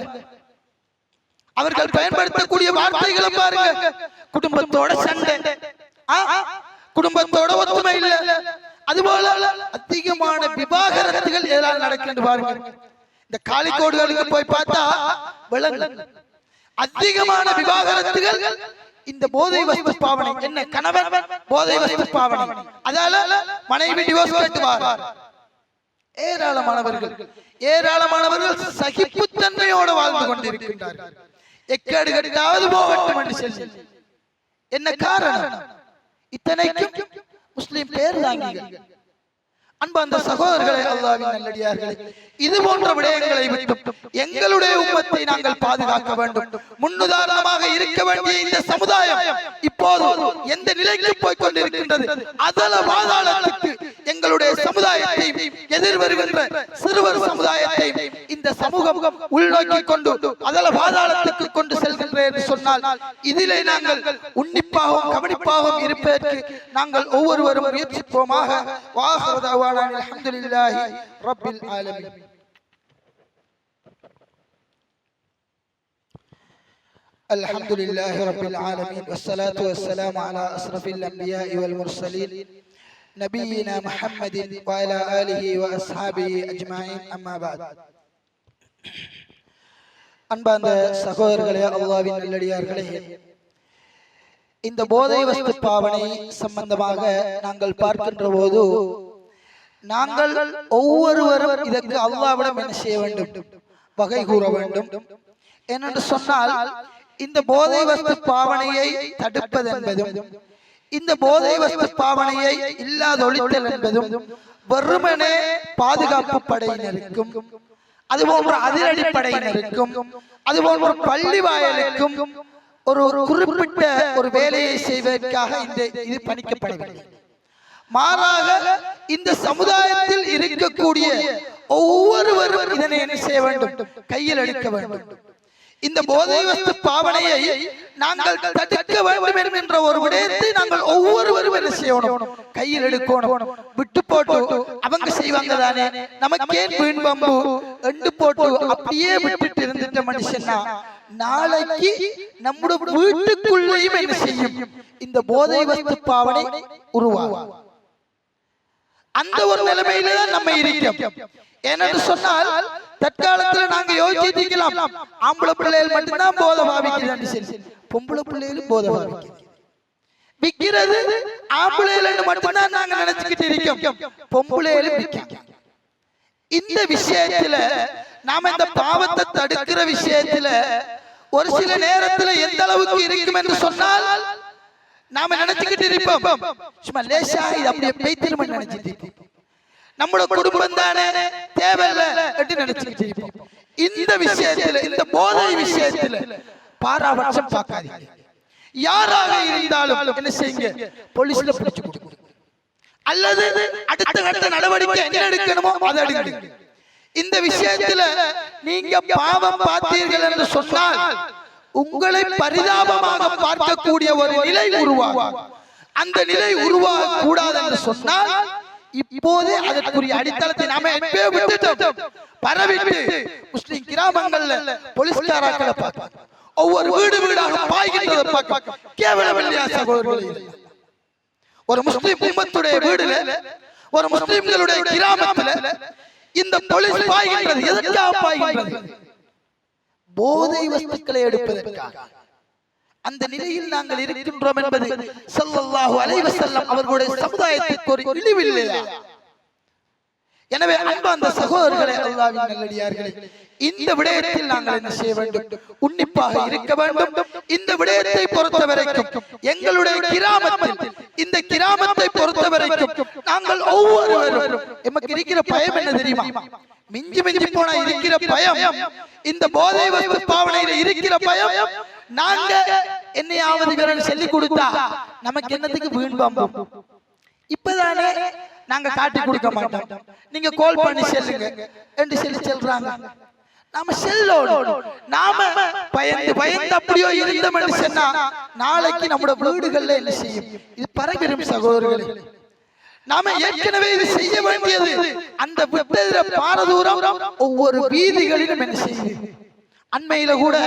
அவர்கள் பயன்படுத்தக்கூடிய வார்த்தைகளை பாருங்க. குடும்பத்தோட சண்டை, குடும்பத்தோட ஒத்துமை இல்ல, அதுபோல அதிகமான விவாகரத்துகள் ஏதாவது நடக்கின்ற பாருங்க. இந்த காலிக்கோடுகளுக்கு போய் பார்த்தா விளங்கும் அதிகமான விவாகரத்துகள் இந்த போதை வஸ்து பாவனை. என்ன கணவன் போதை வஸ்து பாவனை, அதால மனைவி டிவோர்ஸ் கேட்டுவார். ஏராளமானவர்கள் சகிப்புத்தன்மையோடு வாழ்ந்து கொண்டிருக்கின்றார்கள். எக்கேடு கெட்டாவது போகட்டும் என்று சொல்லி. என்ன காரணம்? இத்தனைக்கும் முஸ்லிம் பேர் தாங்கிகள். அன்பு அந்த சகோதரர்களே, அல்லாஹ்வின் நல்லடியார்களே, இது போன்ற விடயங்களை விட்டு எங்களுடைய உம்மத்தை நாங்கள் பாதுகாக்க வேண்டும். முன்னுதாரணமாக இருக்க வேண்டிய இந்த சமுதாயம் இப்போது எந்த நிலைக்கு போய் கொண்டிருக்கின்றது? அதல பாதாளத்துக்கு எங்களுடைய சமுதாயத்தை எதிர் வருகின்ற சிறுவர் சமுதாயத்தை இந்த சமூகம் உள்நோக்கி கொண்டு அதல பாதாளத்துக்கு கொண்டு செல்கின்ற என்று சொன்னால் இதிலே நாங்கள் உன்னிப்பாகவும் கவனிப்பாகவும் இருப்பதற்கு நாங்கள் ஒவ்வொருவரும் முயற்சிப்போமாக. வாஹிரு தஅவானா அல்ஹம்துலில்லாஹி ரப்பில் ஆலமீன். அல்ஹம்துலில்லாஹி ரப்பில் ஆலமீன் வஸ்ஸலாத்து வஸ்ஸலாமு அலா அஸ்ரஃபில் அன்பியாஇ வல் முர்ஸலீன் நபியினா முஹம்மதின் வ அலா ஆலிஹி வ அஸ்ஹாபிஹி அஜ்மஈன். அம்மா பஅத். அன்பார்ந்த சகோதரர்களே, அல்லாஹ்வின் நல்லடியார்களே, இந்த போதை வஸ்து பாவனை சம்பந்தமாக நாங்கள் பார்க்கின்ற போது நாங்கள் ஒவ்வொருவரும் இதற்கு அல்லாஹ்விடம் என்ன செய்ய வேண்டும்? வகை கூற வேண்டும். ஏனென்று சொன்னால் இந்த போதை வஸ்து பாவனையை தடுப்பது என்பதும் இந்த போதை வஸ்து பாவனையை இல்லாதொழித்தல் என்பதும் வெறுமனே பாதுகாப்பு படையினருக்கும் அதுபோன்ற அதிரடிப்படையினருக்கும் அதுபோன்ற பள்ளி வாயலுக்கும் ஒரு குறிப்பிட்ட ஒரு வேலையை செய்வதற்காக இது பணிக்கப்படவில்லை. மாறாக இந்த சமுதாயத்தில் இருக்கக்கூடிய ஒவ்வொருவரும் இதனை என்ன செய்ய வேண்டும்? கையில் எடுக்க வேண்டும். இந்த போதை வஸ்து பாவனையை நாங்கள் தடுக்க வேண்டும் என்ற ஒரு விடயத்தை நாங்கள் ஒவ்வொருவரும் என்ன செய்யணும்? கையில் எடுக்கணும். விட்டு போட்டு அவங்க செய்வாங்க தானே, நமக்கு ஏன் வீண் பம்பு எண்டு போட்டு அப்படியே விட்டுட்டு இருந்துட்ட மனுஷன்னா நாளைக்கு நம்முடைய வீட்டுக்குள்ளேயும் என்ன செய்யும்? இந்த போதை வஸ்து பாவனை உருவாகும். அந்த ஒரு நிலைமையில தான் நம்ம இருக்கோம். ஏனென்று சொன்னால் தற்காலத்தில் நாங்க யோசிச்சிருக்கலாம், ஆம்பளை பிள்ளைகள் மட்டும்தான் போதை பாவிக்கிறது, சரி பொம்பளை பிள்ளைகளும் போதை பாவிக்கிறது, விற்கிறது ஆம்பளைகள் மட்டும்தான் நாங்க நினைச்சுக்கிட்டு இருக்கோம், பொம்பளைகளும் விற்க. இந்த விஷயத்துல நாம இந்த பாவத்தை தடுக்கிற விஷயத்துல ஒரு சில நேரத்துல எந்த அளவுக்கு இருக்கும் என்று சொன்னால் நாம நினைச்சுக்கிட்டு இருப்போம், சும்மா லேசா இது அப்படியே பேய்த்திரும நினைச்சிட்டு இருப்போம், நம்மளோட குடும்பம் தானே தேவையில்லை என்று நினைச்சுக்கிட்டு இருப்போம். இந்த விஷயத்துல, இந்த போதை விஷயத்துல பாராபட்சம் பார்க்காதீங்க. யாராக இருந்தாலும் என்ன செய்யுங்க? போலீஸ்ல பிடிச்சு கொடுங்க, அல்லது அடுத்த கட்ட நடவடிக்கை என்ன எடுக்கணுமோ அதை எடுங்க. இந்த விஷயத்துல நீங்க பாவம் பார்த்தீர்கள் என்று சொன்னால் உங்களை பரிதாபமாக பார்க்கக்கூடிய ஒரு நிலை உருவாகும். அந்த நிலை உருவாக கூடாது என்று சொன்னால் இப்போதே அதற்குரிய அடித்தளத்தை நாம எப்பவே விட்டுட்டோம். பரவிட்டு முஸ்லிம் கிராமங்கள்ல போலீஸ்காரர்களை பார்க்க, ஒவ்வொரு வீடு வீடாக பாய்கின்றதை பார்க்க கேவலம் இல்லையா சகோதரர்களே? ஒரு முஸ்லிம் உம்மத்துடைய வீடுல, ஒரு முஸ்லிம்களுடைய கிராமத்துல இந்த போலீஸ் பாய்கின்றது எதற்காக பாய்கின்றது? போதை வஸ்துக்களை எடுப்பதற்காக. அந்த நிலையில் நாங்கள் இருக்கின்றோம் என்பது ஸல்லல்லாஹு அலைஹி வஸல்லம் அவர்களுடைய சமுதாயத்திற்கு ஒரு இழிவில்லையா? எனவே அன்பார்ந்த சகோதரர்களே, அல்லாஹ்வின் நல்லடியார்களே, இந்த விடயத்தில் நாங்கள் என்ன செய்ய வேண்டும்? உன்னிப்பாக இருக்க வேண்டும். இந்த விடயத்தை பொறுத்தவரைக்கும் எங்களுடைய கிராமத்தில், இந்த கிராமத்தை பொறுத்தவரைக்கும் நாங்கள் ஒவ்வொருவரும் எமக்கு இருக்கிற பயம் என்ன தெரியுமா? மிஞ்சி மிஞ்சி போனா இருக்கிற பயம், இந்த போதை வஸ்து பாவனையில இருக்கிற பயம், நாங்க என்னையாவது விரல் சொல்லி கொடுத்தா நமக்கு என்னத்துக்கு வீண் பம்பு? இப்பதானே நாங்க காட்டி கொடுக்க மாட்டோம், நீங்க கால் பண்ணி செல்லுங்க என்று சொல்லி சொல்றாங்க. நாம செல்லோடு நாம பயந்து பயந்து அப்படியோ இருந்த மனுஷன்னா நாளைக்கு நம்முடைய வீடுகள்ல என்ன செய்யும்? இது பரவிடும் சகோதரர்களே. நாம ஏற்கனவே இது செய்ய வேண்டியது. அந்த விட்டதுல பாரதூரம் ஒவ்வொரு வீதிகளிலும் என்ன செய்யுது? அண்மையில கூட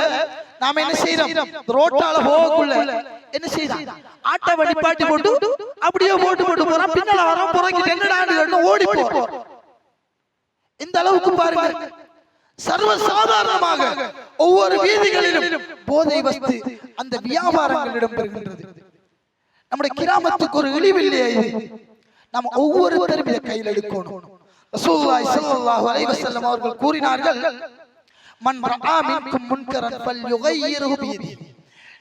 நாம என்ன செய்யறோம்? ரோட்டால போகக்குள்ள என்ன செய்யறோம்? ஆட்டை வடிப்பாட்டி போட்டு அப்படியே போட்டு போட்டு போறோம், பின்னால வரோம், புறக்கிட்டு என்னடா ஓடி போறோம். இந்த அளவுக்கு பாருங்க, சர்வ சாதாரணமாக ஒவ்வொரு வீதிகளிலும் போதை வஸ்து அந்த வியாபாரங்கள் இடம்பெறுகின்றது. நம்முடைய கிராமத்துக்கு ஒரு இழிவில்லையே இது? நம்ம ஒவ்வொருத்தரும் இதை கையில் எடுக்கணும். ரசூலுல்லாஹி ஸல்லல்லாஹு அலைஹி வஸல்லம் அவர்கள் கூறினார்கள், மன் ரஆ மின்கும் முன்கரன் ஃபல்யுகையிர்ஹு பியதிஹி.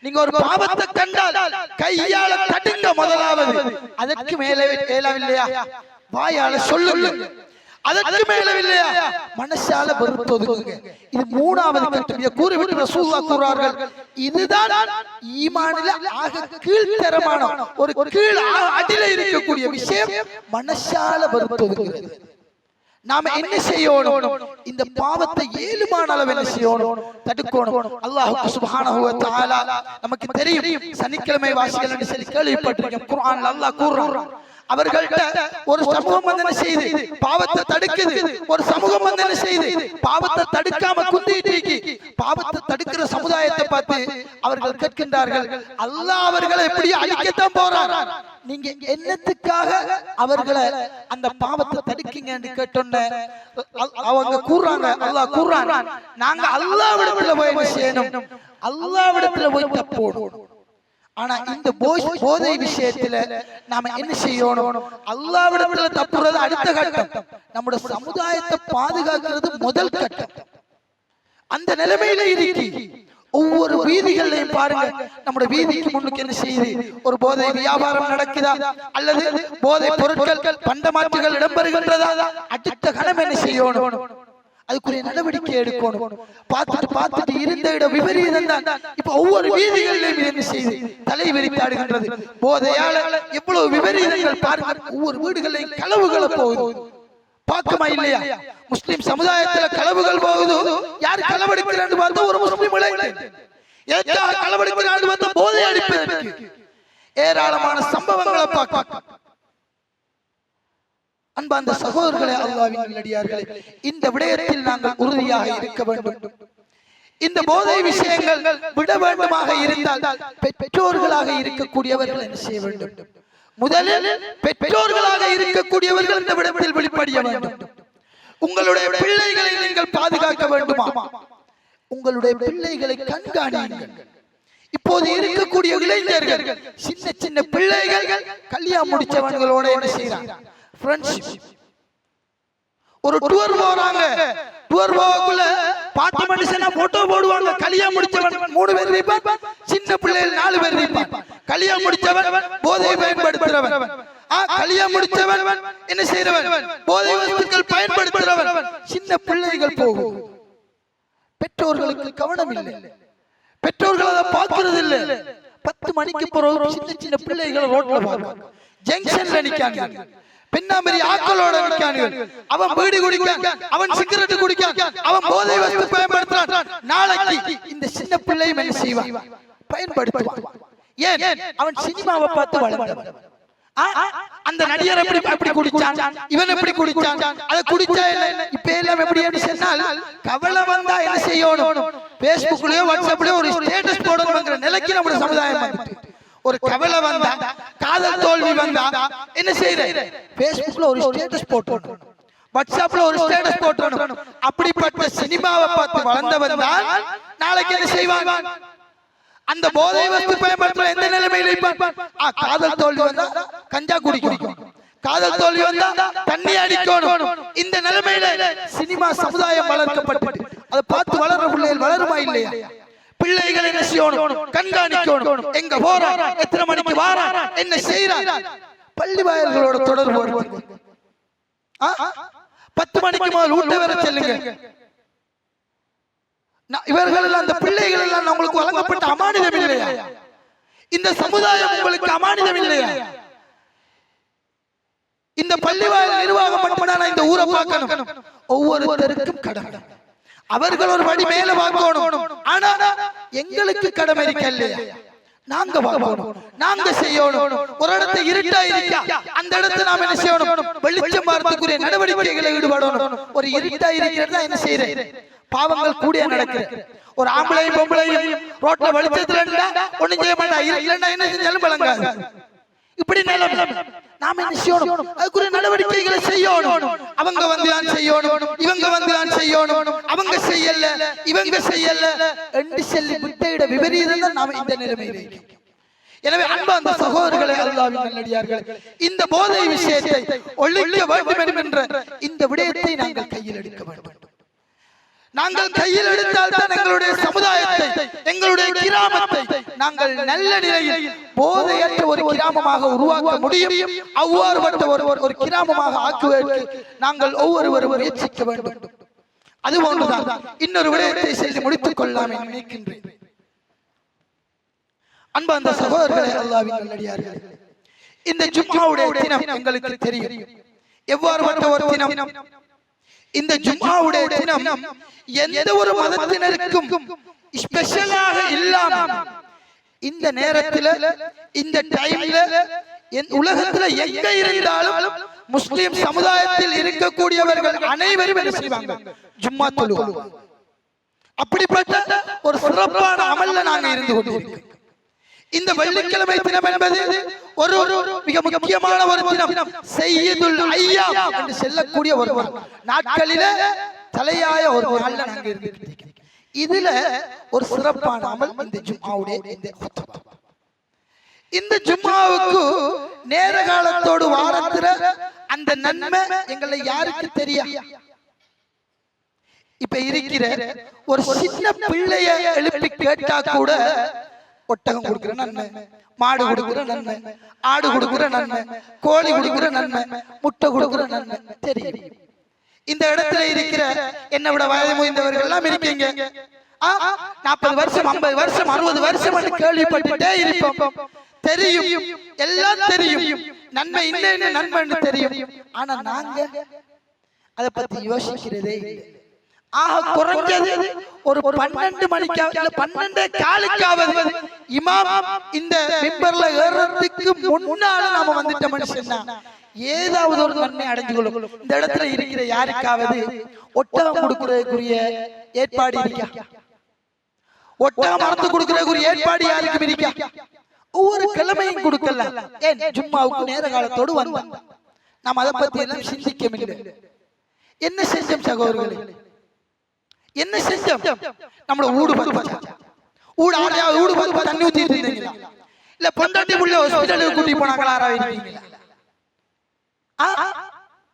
நீங்க ஒரு பாவத்தை கண்டால் கையால தடுங்க முதலாவது. அதற்கு மேலே ஏலவில்லையா வாயால சொல்லுங்க, அதற்கு மேலவில்லையா மனசால வெறுத்தொதுங்க. இது மூணாவது கட்டம். இதை கூறிவிட்டு ரசூலுல்லாஹ் கூறார்கள், இதுதான் ஈமானில ஆக கீழ்த்தரமான ஒரு கீழ் அடியில இருக்கக்கூடிய விஷயம், மனசால வெறுத்தொதுங்கிறது. நாம என்ன செய்யணும்? இந்த பாவத்தை ஏழுமான அளவு என்ன செய்யணும்? தடுக்கணும். அல்லாஹ் சுப்ஹானஹு வ தஆலா நமக்கு தெரியும், சனிக்கிழமை வாசிகள் என்று சொல்லி கேள்விப்பட்டிருக்கோம். குர்ஆன்ல அல்லாஹ் கூறுறான், அவர்கள்ட்ட ஒரு சமூகம் வந்து செய்து பாவத்தை தடுக்குது, ஒரு சமூகம் வந்து செய்து பாவத்தை தடுக்காம குந்திட்டு இருக்கு. பாவத்தை தடுக்கிற சமுதாயத்தை பார்த்து அவர்கள் கேட்கின்றார்கள், அல்லாஹ் அவர்களை எப்படி அழிக்கத்தான் போறார், நீங்க என்னத்துக்காக அவர்களை அந்த பாவத்தை தடுக்கீங்க என்று கேட்டோன்னே அவங்க கூறாங்க, அல்லாஹ் கூறான், நாங்க அல்லாஹ்விடத்துல போய் செய்யணும், அல்லாஹ்விடத்துல போய் தப்போம். ஆனா இந்த போதை விஷயத்துல நாம என்ன செய்யணும்? அல்லாஹ்விடத்துல தப்புறது அடுத்த கட்டம், நம்முடைய சமுதாயத்தை பாதுகாக்கிறது முதல் கட்டம். அந்த நிலைமையில இருக்கு. ஒவ்வொரு வீதிகளையும் பாருங்க, நம்முடைய வீதிக்கு முன்னுக்கு என்ன செய்யுது? ஒரு போதை வியாபாரம் நடக்குதா, அல்லது போதை பொருட்கள் பண்டமாற்றுகள் இடம்பெறுகின்றதா? அடுத்த கணம் என்ன செய்யணும்? அதுக்குரிய நடவடிக்கை எடுக்கணும். பார்த்துட்டு இருந்த இடம் விபரீதம் தான். இப்ப ஒவ்வொரு வீதிகளிலும் என்ன செய்து தலை விரித்தாடுகின்றது. போதையால எவ்வளவு விபரீதங்கள் பாருங்க. ஒவ்வொரு வீடுகளையும் களவுகளை போகுது. பார்க்கமா இல்லையா? முஸ்லிம் சமுதாயத்துல களவுகள் போகுது. யார் களவெடுக்கிறான்னு பார்த்தா ஒரு முஸ்லிம் களவெடுக்கிறான்னு பார்த்தா போதை அடிப்பதற்கு ஏராளமான சம்பவங்களை பார்க்க. அன்பார்ந்த சகோதரர்களே, அல்லாஹ்வின் நல்லடியார்களே, இந்த விடயத்தில் நாங்கள் உறுதியாக இருக்க வேண்டும். இந்த போதை விஷயங்கள் விட வேண்டுமாக இருந்தால் பெற்றோர்களாக இருக்கக்கூடியவர்கள் என்ன செய்ய வேண்டும்? முதலில் பெற்றோர்களாக இருக்கக்கூடியவர்கள் இந்த விடத்தில் வெளிப்படைய வேண்டும். உங்களுடைய பிள்ளைகளை நீங்கள் பாதுகாக்க வேண்டுமா? உங்களுடைய பிள்ளைகளை கண்காணியுங்கள். இப்போது இருக்கக்கூடிய இளைஞர்கள் சின்ன சின்ன பிள்ளைகள் கல்யாணம் முடிச்சவங்களோட என்ன செய்யறாங்க? ஒரு டூர் போறாங்க. டூர் போகக்குள்ள பாட்டு மனுஷனா போட்டோ போடுவாங்க. கல்யாணம் முடிச்சவன் 3 பேர் இருப்பான், சின்ன பிள்ளைகள் 4 பேர் இருப்பான். கல்யாணம் முடிச்சவன் போதை பயன்படுத்துறவன், கல்யாணம் முடிச்சவன் என்ன செய்யறவன்? போதை வஸ்துக்கள் பயன்படுத்துறவன். சின்ன பிள்ளைகள் போகும். பெற்றோர்களுக்கு கவனம் இல்லை. பெற்றோர்கள் அதை பார்க்கிறது இல்லை. 10 மணிக்கு பிறகு சின்ன சின்ன பிள்ளைகள் ரோட்ல பார்ப்பாங்க. ஜங்ஷன்ல நிக்காங்க. பெண்ணாமரி ஆக்களோட நிக்காங்க. அவன் பீடி குடிக்கான், அவன் சிகரெட் குடிக்கான், அவன் போதை வஸ்து பயன்படுத்துறான். நாளைக்கு இந்த சின்ன பிள்ளையும் என்ன செய்வான்? பயன்படுத்துவான். ஏன்? அவன் சினிமாவை பார்த்து வளர்ந்தவன். அந்த நடிகர் எப்படி குடிச்சான், இவன் எப்படி குடிச்சான், அதை குடிச்சா இப்ப எல்லாம் எப்படி சொன்னால் கவலை வந்தா என்ன செய்யணும்? பேஸ்புக்லயோ வாட்ஸ்அப்லயோ ஒரு ஸ்டேட்டஸ் போடணுங்கிற நிலைக்கு நம்முடைய சமுதாயம் வந்துட்டு. ஒரு கவலை வந்தா, காதல் தோல்வி வந்தா என்ன செய்யற? பேஸ்புக்ல ஒரு ஸ்டேட்டஸ் போட்டோம், வாட்ஸ்அப்ல ஒரு ஸ்டேட்டஸ் போட்டோம். அப்படிப்பட்ட சினிமாவை பார்த்து வளர்ந்தவன் தான் நாளைக்கு என்ன செய்வாங்க? அந்த போதை வஸ்து பயன்படுத்துற எந்த நிலைமையில காதல் தோல்வி வந்தா கஞ்சா குடிக்கும், காதல் தோல்வி வந்தா தண்ணி அடிக்கணும். இந்த நிலைமையில சினிமா சமுதாயம் வளர்க்கப்பட்டு அதை பார்த்து வளர்ற பிள்ளைகள் வளருமா இல்லையா? பிள்ளைகள் என்ன செய்யணும்? கண்காணிக்கணும். எங்க போறான், எத்தனை மணிக்கு வாரான், என்ன செய்யறான். பள்ளி வாயில்களோட தொடர்பு 10 மணிக்கு முதல் ஊட்ட வர செல்லுங்க. இவர்கள் அந்த பிள்ளைகள் எல்லாம் உங்களுக்கு வழங்கப்பட்ட அமானிதம் இல்லையா? இந்த சமுதாயம் உங்களுக்கு அமானிதம் இல்லையா? இந்த பள்ளிவாயல் நிர்வாகம் மட்டும்தான் இந்த ஊரை பார்க்கணும். ஒவ்வொருத்தருக்கும் கடமை. அவர்கள் ஒரு படி மேல பார்க்கணும். ஆனா எங்களுக்கு கடமை இல்லையா? நாங்க பார்க்கணும், நாங்க செய்யணும். ஒரு இடத்தை இருட்டா இருக்கா, அந்த இடத்தை நாம என்ன செய்யணும்? வெளிச்சம் பார்த்துக்குரிய நடவடிக்கைகளை ஈடுபடணும். ஒரு இருட்டா இருக்கிறதா என்ன செய்யறேன்? பாவங்கள் கூடிய நடக்குது. ஒரு ஆம்பளையும் பொம்பளையும் ரோட்ல வெளிச்சத்துல ஒண்ணும் செய்ய மாட்டா, இல்லைன்னா என்ன செஞ்சாலும் பழங்காது. இப்படி நிலைமை நாம என்ன செய்யணும்? அதுக்குரிய நடவடிக்கைகளை செய்யணும். அவங்க வந்து தான் செய்யணும், இவங்க வந்து தான் செய்யணும், அவங்க செய்யல இவங்க செய்யல என்று சொல்லி விட்டையிட விபரீதம் தான் நாம இந்த நிலைமையில இருக்கோம். எனவே அன்பார்ந்த சகோதரர்களே, அல்லாஹ்வின் நல்லடியார்களே, இந்த போதை விஷயத்தை ஒழிக்க வேண்டும் என்ற இந்த விடயத்தை நாங்கள் கையில் எடுக்க வேண்டும். நாங்கள் கையில் எடுத்தால் தான் எங்களுடைய சமுதாயத்தை, எங்களுடைய கிராமத்தை நாங்கள் நல்ல நிலையில் போதையற்ற ஒரு கிராமமாக உருவாக்க முடியும். அவ்வாறுபட்ட ஒரு கிராமமாக ஆக்குவதற்கு நாங்கள் ஒவ்வொருவரும் முயற்சிக்க வேண்டும். அதுபோன்றுதான் இன்னொரு விடயத்தை செய்து முடித்துக் கொள்ளலாம் என்று நினைக்கின்றேன். அன்பார்ந்த சகோதரர்களே, அல்லாஹ்வின் நல்லடியார்களே, இந்த ஜும்ஆவுடைய தினம் எங்களுக்கு தெரியும். எவ்வாறுபட்ட ஒரு தினம்? இந்த ஜும்ஆவுடைய தினம் எந்த ஒரு மதத்தினருக்கும் ஸ்பெஷலாக இல்லாம இந்த நேரத்தில், இந்த டைம்ல உலகத்துல எங்க இருந்தாலும் முஸ்லிம் சமுதாயத்தில் இருக்கக்கூடியவர்கள் அனைவரும் என்ன செய்வாங்க? ஜும்ஆ தொழுவாங்க. அப்படிப்பட்ட ஒரு சிறப்பான அமல்ல நாங்க இருந்து கொண்டிருக்கிறோம். இந்த வெள்ளிக்கிழமை தினம் என்பது ஒரு மிக முக்கியமான ஒரு தினம். சையதுல் ஐயாம் என்று சொல்லக்கூடிய ஒரு நாட்களிலே தலையாய ஒரு நாள்ல நாங்க இருந்திருக்கிறோம். இதுல ஒரு சிறப்பான அமல் இந்த ஜும்ஆவுடைய இந்த குத்பா. இந்த ஜும்ஆவுக்கு நேர காலத்தோடு வாரத்துல அந்த நன்மை எங்களை யாருக்கு தெரியும்? இப்ப இருக்கிற ஒரு சின்ன பிள்ளைய எழுப்பி கேட்டா கூட ஒட்டகம் கொடுக்கிற நன்மை, மாடு கொடுக்கிற நன்மை, ஆடு கொடுக்கிற நன்மை, கோழி கொடுக்கிற நன்மை, முட்டை கொடுக்கிற நன்மை தெரியும். இந்த இடத்துல இருக்கிற என்னை விட வயது முதிர்ந்தவர்கள் எல்லாம் இருக்கீங்க. 40 வருஷம் 50 வருஷம் 60 வருஷம் கேள்விப்பட்டுட்டே இருப்போம். தெரியும், எல்லாம் தெரியும், நன்மை என்ன நன்மை தெரியும். ஆனா நாங்க அதை பத்தி யோசிக்கிறதே இல்லை. குறைஞ்சது ஒரு 12 மணிக்காவது 12 காலுக்காவது இமாம் இந்த மிம்பர்ல ஏறதுக்கு முன்னால நாம வந்துட்ட மனுஷன் ஏதாவது ஒரு நன்மை அடைஞ்சு கொள்ளும். இந்த இடத்துல இருக்கிற யாருக்காவது ஒட்டகம் கொடுக்கிறதுக்குரிய ஏற்பாடு இருக்கா? ஒட்டகம் மரத்து கொடுக்கிறதுக்குரிய ஏற்பாடு யாருக்கும் இருக்கா? ஒவ்வொரு கிழமையும் கொடுக்கலாம். ஏன் ஜும்மாவுக்கு நேர காலத்தோடு வந்தோம். நாம் அதை பத்தி எல்லாம் சிந்திக்கவில்லை. என்ன செஞ்சோம் சகோதரர்களே? என்ன செஞ்சோம்? நம்மள ஊடு தண்ணி ஊத்திட்டு இருந்தீங்களா? இல்ல பொண்டாட்டி புள்ள ஹாஸ்பிடலுக்கு கூட்டி போனாங்களா?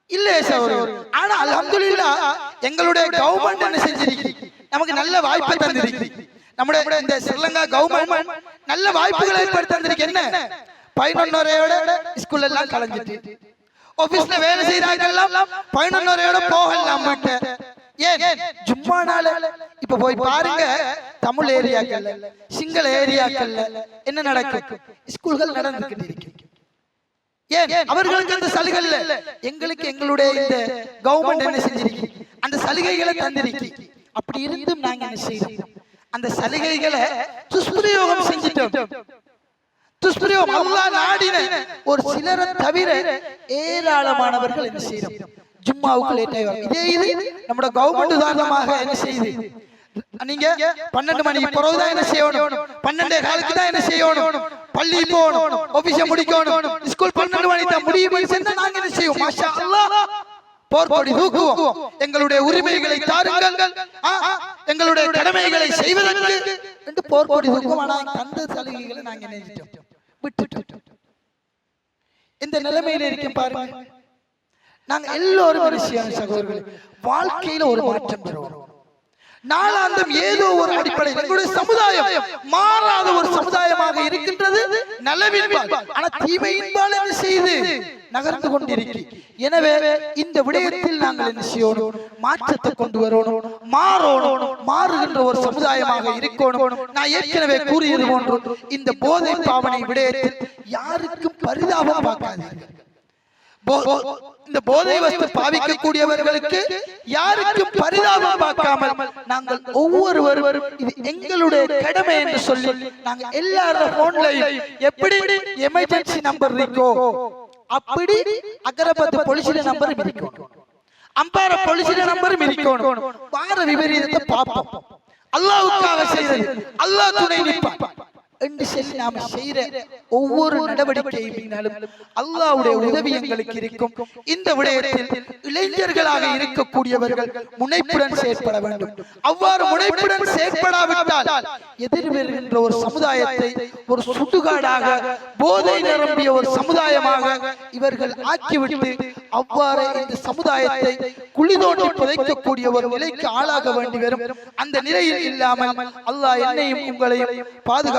இல்ல சகோதரர்களே. ஆனா அல்ஹம்துலில்லாஹ் எங்களுடைய கவர்மெண்ட் என்ன செஞ்சிருக்கு? நமக்கு நல்ல வாய்ப்பை தந்திருக்கு. நம்முடைய இந்த ஸ்ரீலங்கா கவர்மெண்ட் நல்ல வாய்ப்புகளை ஏற்படுத்தி தந்திருக்கு. என்ன 11:30 ஸ்கூல்ல எல்லாம் கலஞ்சிட்டு ஆபீஸ்ல வேலை செய்யறாங்க. 11:30 போகலாம். ஏன் ஜும்மா நாள் இப்ப போய் பாருங்க, தமிழ் ஏரியாக்கள்ல சிங்கள ஏரியாக்கள்ல என்ன நடக்கும்? ஸ்கூல்கள் நடந்துகிட்டு இருக்கு. ஏன் அவர்களுக்கு அந்த சலுகை இல்ல? எங்களுக்கு எங்களுடைய இந்த கவர்மெண்ட் என்ன செஞ்சிருக்கு? அந்த சலுகைகளை தந்திருக்கு. அப்படி இருந்தும் நாங்க என்ன செய்யறோம்? அந்த சலுகைகளை துஷ்பிரயோகம் செஞ்சிட்டோம். துஷ்பிரயோகம் அல்லாஹ் நாடின ஒரு சிலரை தவிர ஏராளமானவர்கள் என்ன செய்யறோம்? ஜும்மாவுக்கு லேட் ஆகும். இதே இது நம்ம கவர்மெண்ட் உதாரணமாக என்ன செய்யுது? நீங்க 12 மணிக்கு பிறகுதான் என்ன செய்யணும்? 12 காலுக்கு தான் என்ன செய்யணும்? பள்ளி போகணும், ஆபீஸ முடிக்கணும். ஸ்கூல் 12 மணிக்கு தான் முடியும். நாங்க என்ன செய்வோம்? மாஷா அல்லாஹ் போர்க்கொடி தூக்குவோம். எங்களுடைய உரிமைகளை தாருங்கள், எங்களுடைய கடமைகளை செய்வதற்கு என்று போர்க்கொடி தூக்குவோம். ஆனா அந்த சலுகைகளை நாங்க நினைச்சிட்டோம், விட்டுட்டோம். இந்த நிலைமையில இருக்க பாருங்க. நாங்க எல்லோரும் சகோதரர்களே வாழ்க்கையில ஒரு மாற்றம் பெறுவோம். நாளாந்தம் ஏதோ ஒரு அடிப்படையில் எங்களுடைய சமுதாயம் மாறாத ஒரு சமுதாயமாக இருக்கின்றது. நலவின்பால் ஆனா தீமையின்பால் என்ன செய்து நகர்ந்து கொண்டிருக்கு. எனவே இந்த விடயத்தில் நாங்கள் என்ன செய்யணும்? மாற்றத்தை கொண்டு வரணும், மாறணும், மாறுகின்ற ஒரு சமுதாயமாக இருக்கணும். நான் ஏற்கனவே கூறியது போன்று இந்த போதை பாவனை விடயத்தில் யாருக்கும் பரிதாபம் பார்க்காதீர்கள். இந்த போதை வஸ்து பாவிக்கக்கூடியவர்களுக்கு யாருக்கும் பரிதாபம் பார்க்காமல் நாங்கள் ஒவ்வொருவரும் இது எங்களுடைய கடமை என்று சொல்லி நாங்க எல்லாரும் போன்லையும் எப்படி எமர்ஜென்சி நம்பர் இருக்கோ அப்படி அகரபத்து போலீஸ் நம்பர் இருக்கணும், அம்பார போலீஸ் நம்பர் இருக்கணும். வார விபரீதத்தை பார்ப்போம். அல்லாஹ்வுக்காக செய்யறது, அல்லாஹ் துணை நிற்பான் என்று சொல்லி நாம் செய்யற ஒவ்வொரு நடவடிக்கையினாலும் அல்லாஹ்வுடைய உதவி எங்களுக்கு இருக்கும். இந்த விடயத்தில் இளைஞர்களாக இருக்கக்கூடியவர்கள் முனைப்புடன் செயற்பட வேண்டும். அவ்வாறு முனைப்புடன் செயற்படாவிட்டால் எதிர்வருகின்ற ஒரு சமுதாயத்தை ஒரு சுடுகாடாக போதை நிரம்பிய ஒரு சமுதாயமாக இவர்கள் ஆக்கிவிட்டு அவ்வாறு இந்த சமுதாயத்தை குழி தோண்டி புதைக்கக்கூடிய ஒரு நிலைக்கு ஆளாக வேண்டி வரும். அந்த நிலையில் இல்லாமல் அல்லாஹ் என்னையும் உங்களையும் பாதுகாப்பு